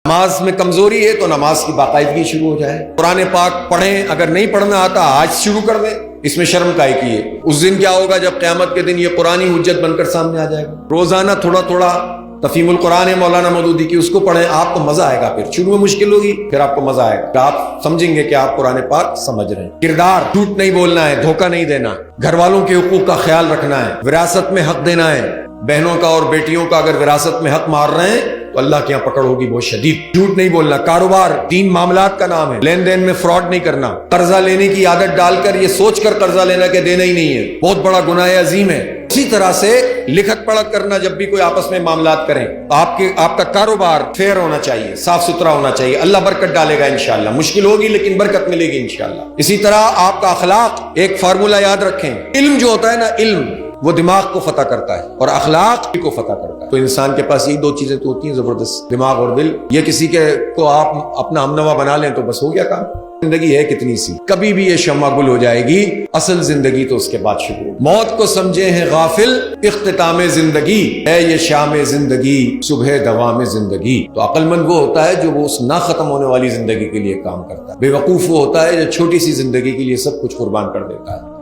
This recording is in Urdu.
نماز میں کمزوری ہے تو نماز کی باقاعدگی شروع ہو جائے. قرآن پاک پڑھیں، اگر نہیں پڑھنا آتا آج شروع کر دیں. اس میں شرم کائی کی ہے. اس دن کیا ہوگا جب قیامت کے دن یہ قرآنی حجت بن کر سامنے آ جائے گا. روزانہ تھوڑا تھوڑا تفہیم القرآن ہے مولانا مودودی کی، اس کو پڑھیں، آپ کو مزہ آئے گا. پھر شروع میں مشکل ہوگی، پھر آپ کو مزہ آئے گا. آپ سمجھیں گے کہ آپ قرآن پاک سمجھ رہے ہیں. کردار، جھوٹ نہیں بولنا ہے، دھوکہ نہیں دینا، گھر والوں کے حقوق کا خیال رکھنا ہے، وراثت میں حق دینا ہے. بہنوں کا اور بیٹیوں کا اگر وراثت میں حق مار رہے ہیں تو اللہ کے یہاں پکڑ ہوگی بہت شدید. جھوٹ نہیں بولنا. کاروبار دین معاملات کا نام ہے، لین دین میں فراڈ نہیں کرنا. قرضہ لینے کی عادت ڈال کر یہ سوچ کر قرضہ لینا کہ دینا ہی نہیں ہے، بہت بڑا گناہ عظیم ہے. اسی طرح سے لکھت پڑھت کرنا، جب بھی کوئی آپس میں معاملات کریں آپ کا کاروبار فیئر ہونا چاہیے، صاف ستھرا ہونا چاہیے. اللہ برکت ڈالے گا انشاءاللہ. مشکل ہوگی لیکن برکت ملے گی انشاءاللہ. اسی طرح آپ کا اخلاق، ایک فارمولہ یاد رکھیں، علم جو ہوتا ہے نا، علم وہ دماغ کو فتح کرتا ہے اور اخلاق کو فتح کرتا ہے. تو انسان کے پاس یہ دو چیزیں تو ہوتی ہیں زبردست، دماغ اور دل. یہ کسی کے کو آپ اپنا ہمنوا بنا لیں تو بس ہو گیا کام. زندگی ہے کتنی سی، کبھی بھی یہ شمع گل ہو جائے گی. اصل زندگی تو اس کے بعد شروع. موت کو سمجھے ہیں غافل، اختتام زندگی ہے یہ شام زندگی، صبح دوام زندگی. تو عقل مند وہ ہوتا ہے جو وہ اس نہ ختم ہونے والی زندگی کے لیے کام کرتا ہے. بے وقوف وہ ہوتا ہے جو چھوٹی سی زندگی کے لیے سب کچھ قربان کر دیتا ہے.